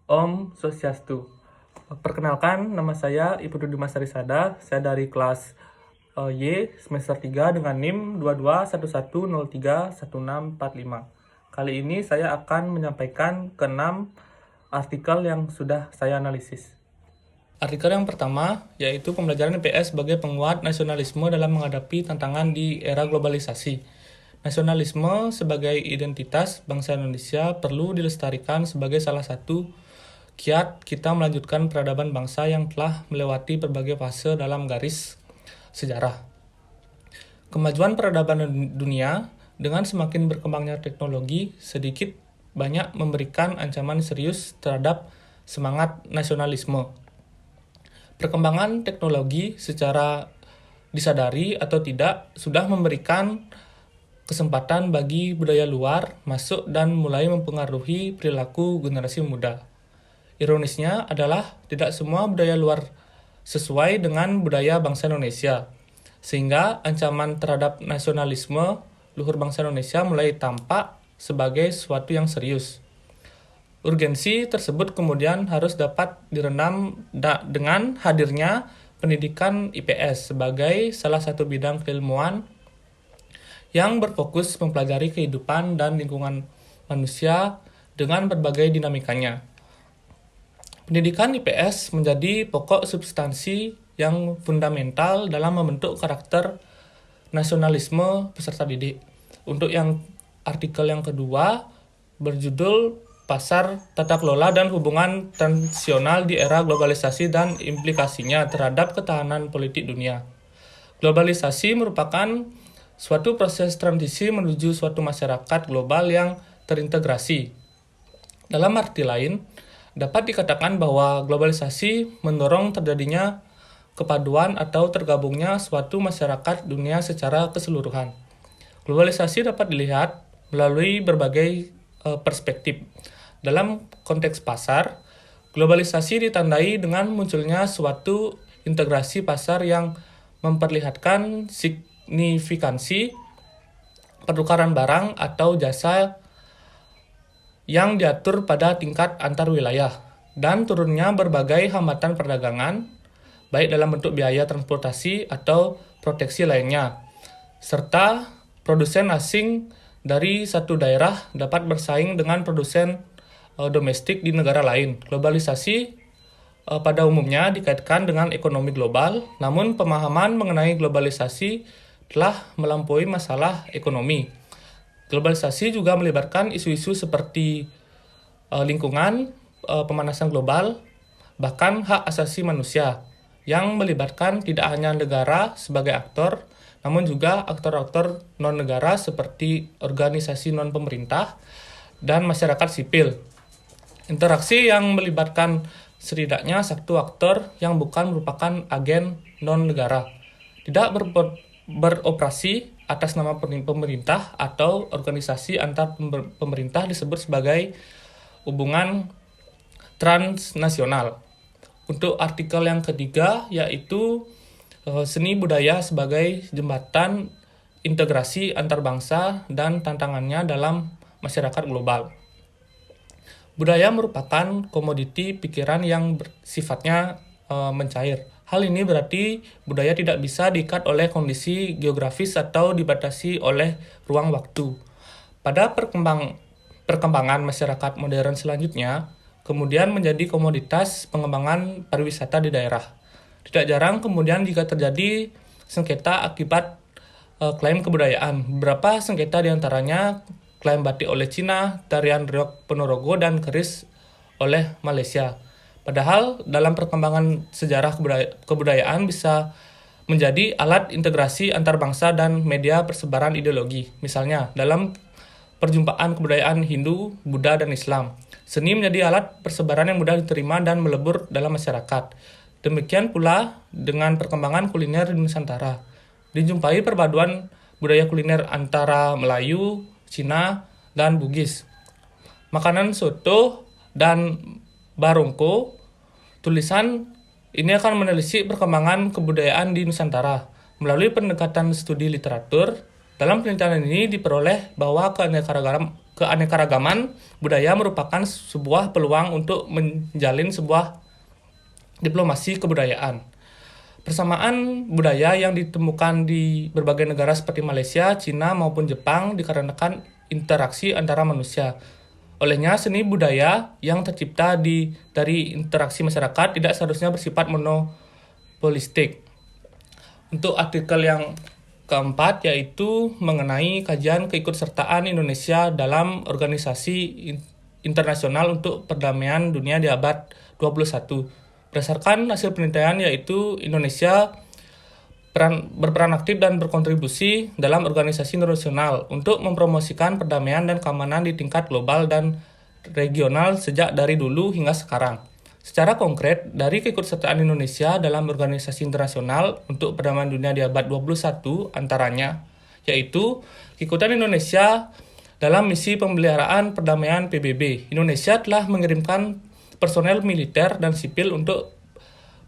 Om Swastiastu. Perkenalkan, nama saya Ibu Dudi Masarisada. Saya dari kelas Y semester 3 dengan NIM 2211031645. Kali ini saya akan menyampaikan ke-6 artikel yang sudah saya analisis. Artikel yang pertama yaitu pembelajaran IPS sebagai penguat nasionalisme dalam menghadapi tantangan di era globalisasi. Nasionalisme sebagai identitas bangsa Indonesia perlu dilestarikan sebagai salah satu kiat kita melanjutkan peradaban bangsa yang telah melewati berbagai fase dalam garis sejarah. Kemajuan peradaban dunia dengan semakin berkembangnya teknologi sedikit banyak memberikan ancaman serius terhadap semangat nasionalisme. Perkembangan teknologi secara disadari atau tidak sudah memberikan kesempatan bagi budaya luar masuk dan mulai mempengaruhi perilaku generasi muda. Ironisnya adalah tidak semua budaya luar sesuai dengan budaya bangsa Indonesia, sehingga ancaman terhadap nasionalisme luhur bangsa Indonesia mulai tampak sebagai sesuatu yang serius. Urgensi tersebut kemudian harus dapat direndam dengan hadirnya pendidikan IPS sebagai salah satu bidang keilmuan yang berfokus mempelajari kehidupan dan lingkungan manusia dengan berbagai dinamikanya. Pendidikan IPS menjadi pokok substansi yang fundamental dalam membentuk karakter nasionalisme peserta didik. Untuk yang artikel yang kedua berjudul Pasar, Tata Kelola, dan Hubungan Transisional di Era Globalisasi dan Implikasinya Terhadap Ketahanan Politik Dunia. Globalisasi merupakan suatu proses transisi menuju suatu masyarakat global yang terintegrasi. Dalam arti lain, dapat dikatakan bahwa globalisasi mendorong terjadinya kepaduan atau tergabungnya suatu masyarakat dunia secara keseluruhan. Globalisasi dapat dilihat melalui berbagai perspektif. Dalam konteks pasar, globalisasi ditandai dengan munculnya suatu integrasi pasar yang memperlihatkan signifikansi pertukaran barang atau jasa yang diatur pada tingkat antar wilayah dan turunnya berbagai hambatan perdagangan, baik dalam bentuk biaya transportasi atau proteksi lainnya, serta produsen asing dari satu daerah dapat bersaing dengan produsen domestik di negara lain. Globalisasi pada umumnya dikaitkan dengan ekonomi global, namun pemahaman mengenai globalisasi telah melampaui masalah ekonomi. Globalisasi juga melibatkan isu-isu seperti lingkungan, pemanasan global, bahkan hak asasi manusia, yang melibatkan tidak hanya negara sebagai aktor, namun juga aktor-aktor non-negara seperti organisasi non-pemerintah dan masyarakat sipil. Interaksi yang melibatkan setidaknya satu aktor yang bukan merupakan agen non-negara, tidak beroperasi atas nama pemerintah atau organisasi antar pemerintah disebut sebagai hubungan transnasional. Untuk artikel yang ketiga yaitu seni budaya sebagai jembatan integrasi antar bangsa dan tantangannya dalam masyarakat global. Budaya merupakan komoditi pikiran yang sifatnya mencair. Hal ini berarti budaya tidak bisa diikat oleh kondisi geografis atau dibatasi oleh ruang waktu. Pada perkembangan masyarakat modern selanjutnya, kemudian menjadi komoditas pengembangan pariwisata di daerah. Tidak jarang kemudian jika terjadi sengketa akibat klaim kebudayaan. Beberapa sengketa diantaranya klaim batik oleh Cina, tarian reog Ponorogo, dan keris oleh Malaysia. Padahal dalam perkembangan sejarah kebudayaan bisa menjadi alat integrasi antar bangsa dan media persebaran ideologi. Misalnya, dalam perjumpaan kebudayaan Hindu, Buddha, dan Islam, seni menjadi alat persebaran yang mudah diterima dan melebur dalam masyarakat. Demikian pula dengan perkembangan kuliner di Nusantara. Dijumpai perpaduan budaya kuliner antara Melayu, Cina, dan Bugis. Makanan soto dan barongko, tulisan ini akan menelisik perkembangan kebudayaan di Nusantara. Melalui pendekatan studi literatur, dalam penelitian ini diperoleh bahwa keanekaragaman budaya merupakan sebuah peluang untuk menjalin sebuah diplomasi kebudayaan. Persamaan budaya yang ditemukan di berbagai negara seperti Malaysia, Cina, maupun Jepang dikarenakan interaksi antara manusia. Olehnya, seni budaya yang tercipta dari interaksi masyarakat tidak seharusnya bersifat monopolistik. Untuk artikel yang keempat, yaitu mengenai kajian keikutsertaan Indonesia dalam organisasi internasional untuk perdamaian dunia di abad 21. Berdasarkan hasil penelitian, yaitu Indonesia berperan aktif dan berkontribusi dalam organisasi internasional untuk mempromosikan perdamaian dan keamanan di tingkat global dan regional sejak dari dulu hingga sekarang. Secara konkret, dari keikutsertaan Indonesia dalam organisasi internasional untuk perdamaian dunia di abad 21 antaranya, yaitu keikutan Indonesia dalam misi pemeliharaan perdamaian PBB. Indonesia telah mengirimkan personel militer dan sipil untuk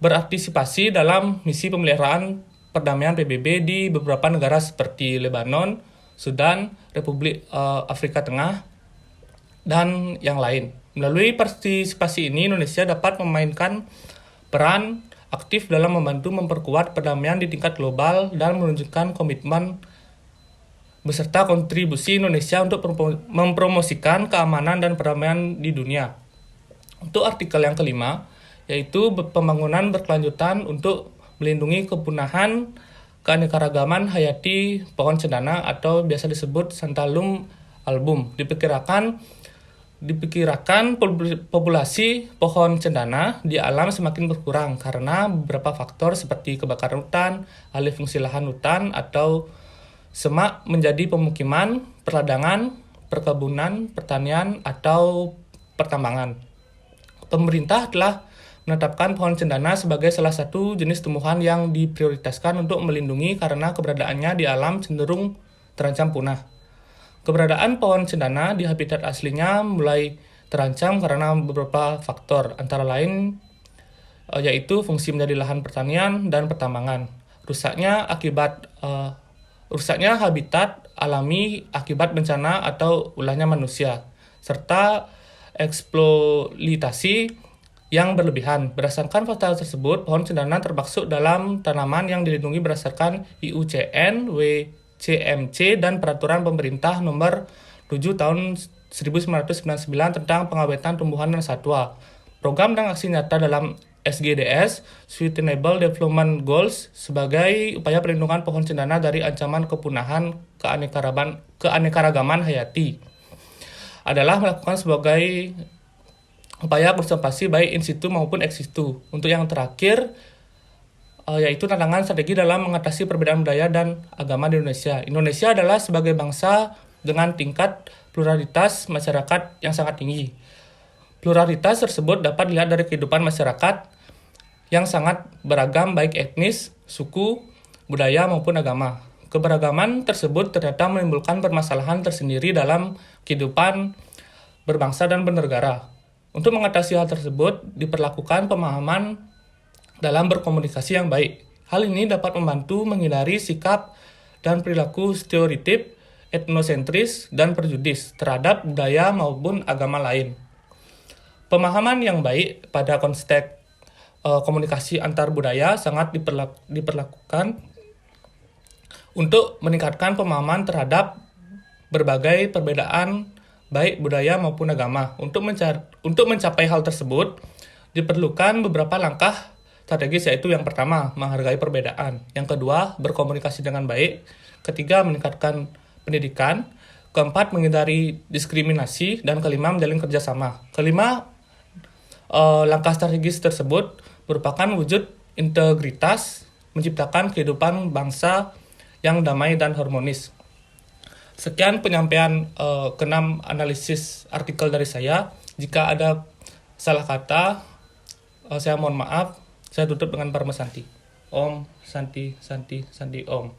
berpartisipasi dalam misi pemeliharaan perdamaian PBB di beberapa negara seperti Lebanon, Sudan, Republik Afrika Tengah, dan yang lain. Melalui partisipasi ini, Indonesia dapat memainkan peran aktif dalam membantu memperkuat perdamaian di tingkat global dan menunjukkan komitmen beserta kontribusi Indonesia untuk mempromosikan keamanan dan perdamaian di dunia. Untuk artikel yang kelima, yaitu pembangunan berkelanjutan untuk melindungi kepunahan keanekaragaman hayati pohon cendana atau biasa disebut Santalum album. Diperkirakan populasi pohon cendana di alam semakin berkurang karena beberapa faktor seperti kebakaran hutan, alih fungsi lahan hutan atau semak menjadi pemukiman, perladangan, perkebunan, pertanian, atau pertambangan. Pemerintah telah menetapkan pohon cendana sebagai salah satu jenis tumbuhan yang diprioritaskan untuk melindungi karena keberadaannya di alam cenderung terancam punah. Keberadaan pohon cendana di habitat aslinya mulai terancam karena beberapa faktor, antara lain yaitu fungsi menjadi lahan pertanian dan pertambangan, rusaknya habitat alami akibat bencana atau ulahnya manusia, serta eksploitasi yang berlebihan. Berdasarkan fakta tersebut, pohon cendana termasuk dalam tanaman yang dilindungi berdasarkan IUCN, CMC, dan Peraturan Pemerintah Nomor 7 Tahun 1999 tentang pengawetan tumbuhan dan satwa. Program dan aksi nyata dalam SGDS, Sustainable Development Goals, sebagai upaya perlindungan pohon cendana dari ancaman kepunahan keanekaragaman hayati, adalah melakukan sebagai upaya konservasi baik in situ maupun ex situ. Untuk yang terakhir, yaitu tantangan strategi dalam mengatasi perbedaan budaya dan agama di Indonesia. Indonesia adalah sebagai bangsa dengan tingkat pluralitas masyarakat yang sangat tinggi. Pluralitas tersebut dapat dilihat dari kehidupan masyarakat yang sangat beragam baik etnis, suku, budaya maupun agama. Keberagaman tersebut ternyata menimbulkan permasalahan tersendiri dalam kehidupan berbangsa dan bernegara. Untuk mengatasi hal tersebut, diperlakukan pemahaman dalam berkomunikasi yang baik. Hal ini dapat membantu menghindari sikap dan perilaku stereotip, etnosentris, dan prejudis terhadap budaya maupun agama lain. Pemahaman yang baik pada konteks komunikasi antar budaya sangat diperlakukan untuk meningkatkan pemahaman terhadap berbagai perbedaan baik budaya maupun agama. Untuk mencapai hal tersebut, diperlukan beberapa langkah strategis, yaitu yang pertama, menghargai perbedaan. Yang kedua, berkomunikasi dengan baik. Ketiga, meningkatkan pendidikan. Keempat, menghindari diskriminasi. Dan kelima, menjalin kerjasama. Kelima, langkah strategis tersebut merupakan wujud integritas, menciptakan kehidupan bangsa yang damai dan harmonis. Sekian penyampaian ke-6 analisis artikel dari saya. Jika ada salah kata, saya mohon maaf. Saya tutup dengan Parma Santi. Om Santi Santi Santi Om.